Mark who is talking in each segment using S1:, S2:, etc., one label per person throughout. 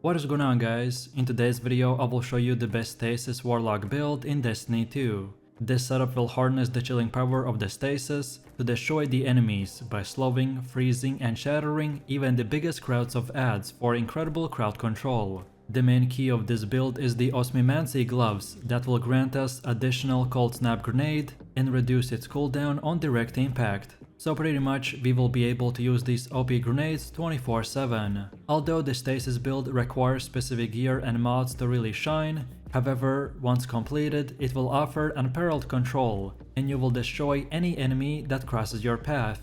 S1: What is going on, guys? In today's video I will show you the best Stasis Warlock build in Destiny 2. This setup will harness the chilling power of the Stasis to destroy the enemies by slowing, freezing and shattering even the biggest crowds of adds for incredible crowd control. The main key of this build is the osmiomancy gloves that will grant us additional coldsnap grenade and reduce its cooldown on direct impact. So pretty much we will be able to use these OP grenades 24/7. Although the Stasis build requires specific gear and mods to really shine, however, once completed it will offer unparalleled control and you will destroy any enemy that crosses your path.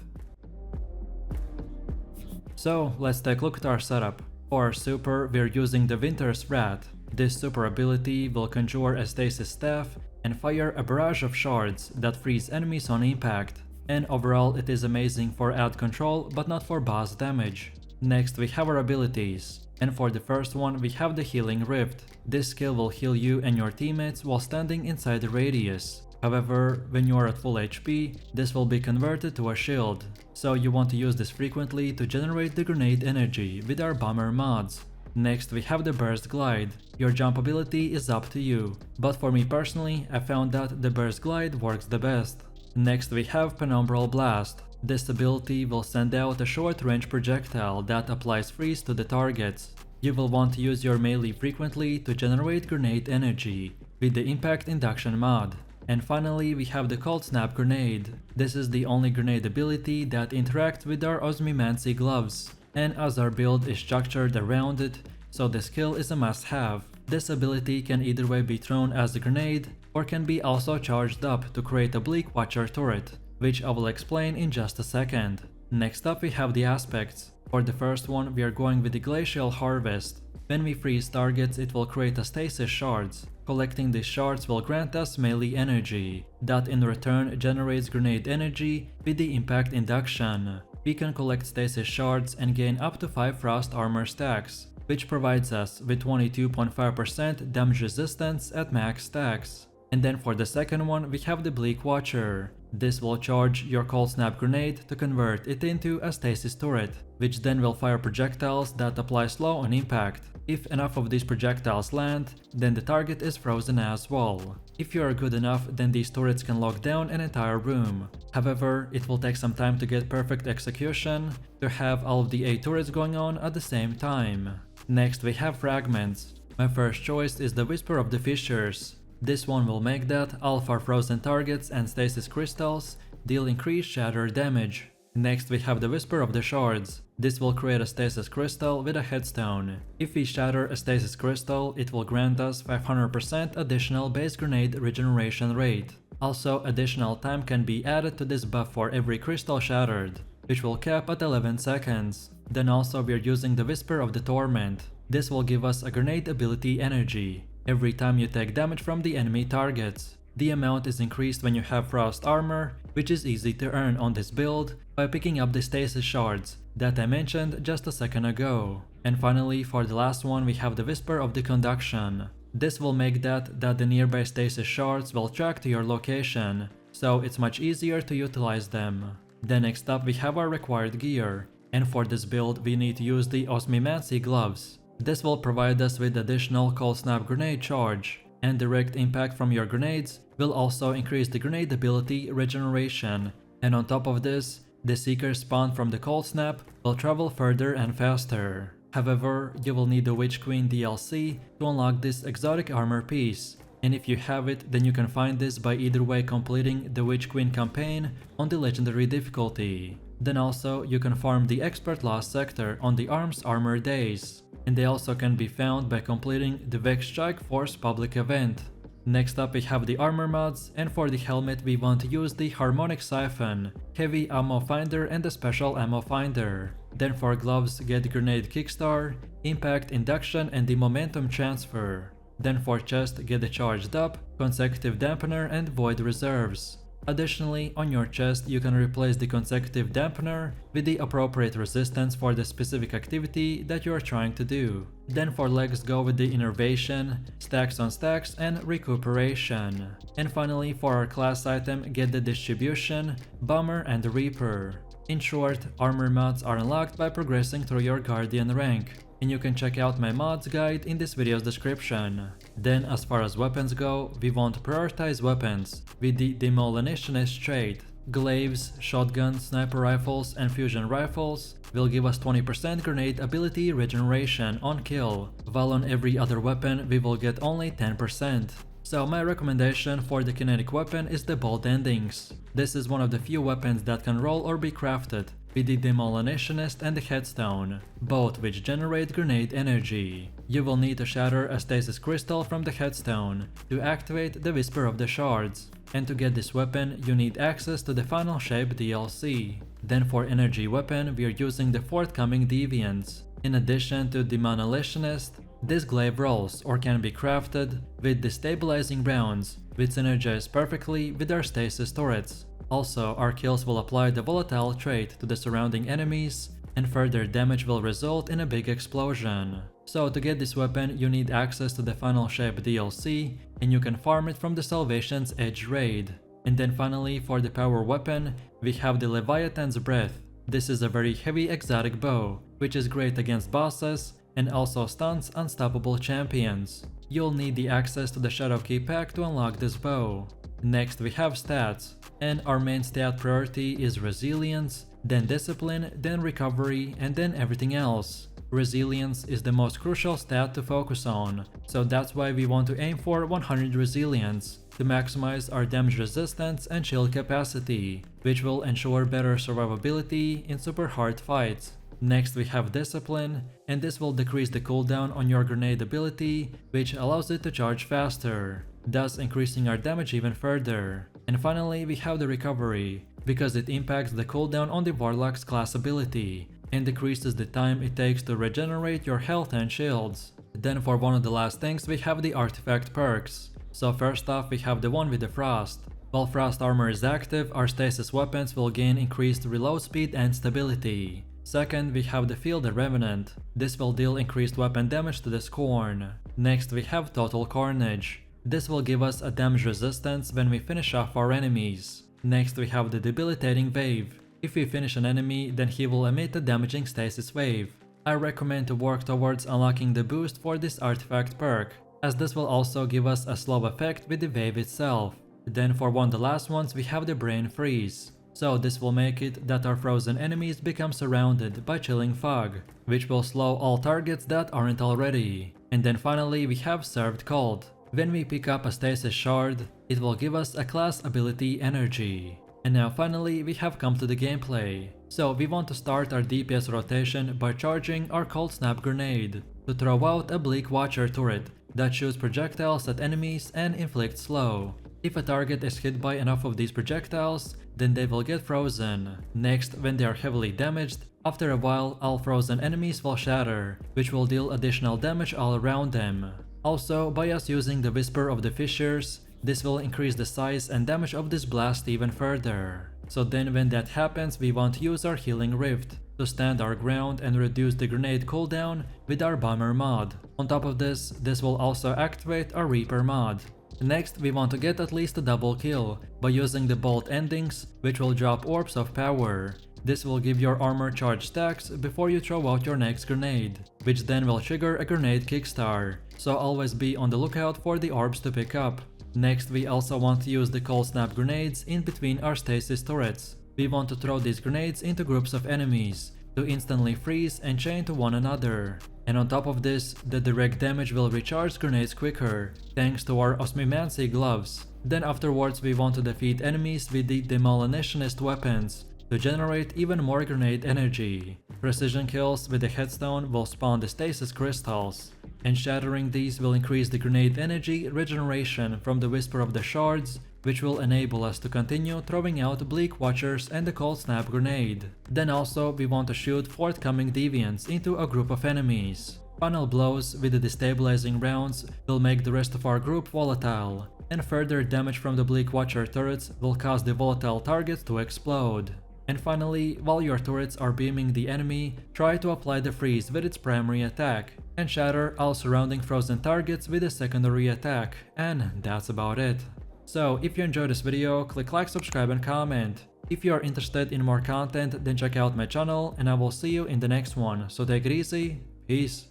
S1: So let's take a look at our setup. For our super, we're using the Winter's Wrath. This super ability will conjure a Stasis staff and fire a barrage of shards that freeze enemies on impact. And overall it is amazing for ad control but not for boss damage. Next we have our abilities, and for the first one we have the Healing Rift. This skill will heal you and your teammates while standing inside the radius. However, when you are at full HP, this will be converted to a shield, so you want to use this frequently to generate the grenade energy with our bomber mods. Next we have the Burst Glide. Your jump ability is up to you, but for me personally I found that the Burst Glide works the best. Next we have Penumbral Blast. This ability will send out a short-range projectile that applies freeze to the targets. You will want to use your melee frequently to generate grenade energy with the Impact Induction mod. And finally we have the Coldsnap Grenade. This is the only grenade ability that interacts with our osmiomancy gloves, and as our build is structured around it, so the skill is a must-have. This ability can either way be thrown as a grenade or can be also charged up to create a Bleak Watcher turret, which I will explain in just a second. Next up we have the aspects. For the first one we are going with the Glacial Harvest. When we freeze targets it will create a stasis shards. Collecting these shards will grant us melee energy, that in return generates grenade energy with the impact induction. We can collect stasis shards and gain up to 5 frost armor stacks, which provides us with 22.5% damage resistance at max stacks. And then for the second one we have the Bleak Watcher. This will charge your coldsnap grenade to convert it into a stasis turret, which then will fire projectiles that apply slow on impact. If enough of these projectiles land, then the target is frozen as well. If you are good enough, then these turrets can lock down an entire room. However, it will take some time to get perfect execution to have all of the 8 turrets going on at the same time. Next we have fragments. My first choice is the Whisper of the Fissures. This one will make that all of our frozen targets and stasis crystals deal increased shatter damage. Next we have the Whisper of the Shards. This will create a stasis crystal with a headstone. If we shatter a stasis crystal, it will grant us 500% additional base grenade regeneration rate. Also, additional time can be added to this buff for every crystal shattered, which will cap at 11 seconds. Then also we are using the Whisper of the Torment. This will give us a grenade ability energy every time you take damage from the enemy targets. The amount is increased when you have frost armor, which is easy to earn on this build by picking up the stasis shards that I mentioned just a second ago. And finally, for the last one we have the Whisper of the Conduction. This will make that the nearby stasis shards will track to your location, so it's much easier to utilize them. Then next up we have our required gear, and for this build we need to use the osmiomancy gloves. This will provide us with additional coldsnap grenade charge, and direct impact from your grenades will also increase the grenade ability regeneration, and on top of this, the seekers spawned from the coldsnap will travel further and faster. However, you will need the Witch Queen DLC to unlock this exotic armor piece, and if you have it, then you can find this by either way completing the Witch Queen campaign on the legendary difficulty. Then also you can farm the Expert Lost sector on the Arms Armor days, and they also can be found by completing the Vex Strike Force public event. Next up we have the armor mods, and for the helmet we want to use the Harmonic Siphon, Heavy Ammo Finder and the Special Ammo Finder. Then for gloves get Grenade Kickstar, Impact Induction and the Momentum Transfer. Then for chest get the Charged Up, Consecutive Dampener and Void Reserves. Additionally, on your chest you can replace the consecutive dampener with the appropriate resistance for the specific activity that you are trying to do. Then for legs go with the innervation, stacks on stacks and recuperation. And finally for our class item get the distribution, bomber and reaper. In short, armor mods are unlocked by progressing through your guardian rank. and you can check out my mods guide in this video's description. Then as far as weapons go, we want to prioritize weapons with the demolitionist trait. Glaives, shotguns, sniper rifles and fusion rifles will give us 20% grenade ability regeneration on kill, while on every other weapon we will get only 10%. So my recommendation for the kinetic weapon is the bolt endings. This is one of the few weapons that can roll or be crafted with the demolitionist and the headstone, both which generate grenade energy. You will need to shatter a stasis crystal from the headstone to activate the Whisper of the Shards, and to get this weapon you need access to the Final Shape DLC. Then for energy weapon we are using the forthcoming deviants. In addition to demolitionist, this glaive rolls or can be crafted with destabilizing rounds, which synergize perfectly with our stasis turrets. Also, our kills will apply the volatile trait to the surrounding enemies, and further damage will result in a big explosion. So to get this weapon you need access to the Final Shape DLC, and you can farm it from the Salvation's Edge raid. And then finally for the power weapon, we have the Leviathan's Breath. This is a very heavy exotic bow, which is great against bosses and also stuns unstoppable champions. You'll need the access to the Shadow Key pack to unlock this bow. Next we have stats, and our main stat priority is Resilience, then Discipline, then Recovery, and then everything else. Resilience is the most crucial stat to focus on, so that's why we want to aim for 100 Resilience to maximize our damage resistance and shield capacity, which will ensure better survivability in super hard fights. Next we have Discipline, and this will decrease the cooldown on your grenade ability, which allows it to charge faster, thus increasing our damage even further. And finally we have the Recovery, because it impacts the cooldown on the Warlock's class ability, and decreases the time it takes to regenerate your health and shields. Then for one of the last things we have the artifact perks. So first off we have the one with the Frost. While Frost armor is active, our stasis weapons will gain increased reload speed and stability. Second, we have the Feel the Revenant. This will deal increased weapon damage to the Scorn. Next we have Total Carnage. This will give us a damage resistance when we finish off our enemies. Next we have the Debilitating Wave. If we finish an enemy, then he will emit a damaging stasis wave. I recommend to work towards unlocking the boost for this artifact perk, as this will also give us a slow effect with the wave itself. Then for one of the last ones we have the Brain Freeze. So this will make it that our frozen enemies become surrounded by chilling fog, which will slow all targets that aren't already. And then finally we have Served Cold. When we pick up a stasis shard, it will give us a class ability energy. And now finally we have come to the gameplay. So we want to start our DPS rotation by charging our coldsnap grenade to throw out a Bleak Watcher turret that shoots projectiles at enemies and inflicts slow. If a target is hit by enough of these projectiles, then they will get frozen. Next, when they are heavily damaged, after a while all frozen enemies will shatter, which will deal additional damage all around them. Also, by us using the Whisper of the Fissures, this will increase the size and damage of this blast even further. So then when that happens, we want to use our Healing Rift to stand our ground and reduce the grenade cooldown with our Bomber mod. On top of this will also activate our Reaper mod. Next, we want to get at least a double kill by using the bolt endings, which will drop orbs of power. This will give your armor charge stacks before you throw out your next grenade, which then will trigger a grenade kickstar, so always be on the lookout for the orbs to pick up. Next, we also want to use the cold snap grenades in between our stasis turrets. We want to throw these grenades into groups of enemies to instantly freeze and chain to one another. And on top of this, the direct damage will recharge grenades quicker, thanks to our osmiomancy gloves. Then afterwards we want to defeat enemies with the demolitionist weapons to generate even more grenade energy. Precision kills with the headstone will spawn the stasis crystals, and shattering these will increase the grenade energy regeneration from the Whisper of the Shards, which will enable us to continue throwing out Bleak Watchers and the Cold Snap grenade. Then also we want to shoot forthcoming deviants into a group of enemies. Final blows with the destabilizing rounds will make the rest of our group volatile, and further damage from the Bleak Watcher turrets will cause the volatile targets to explode. And finally, while your turrets are beaming the enemy, try to apply the freeze with its primary attack, and shatter all surrounding frozen targets with a secondary attack, and that's about it. So if you enjoyed this video, click like, subscribe and comment. If you are interested in more content, then check out my channel and I will see you in the next one. So take it easy, peace.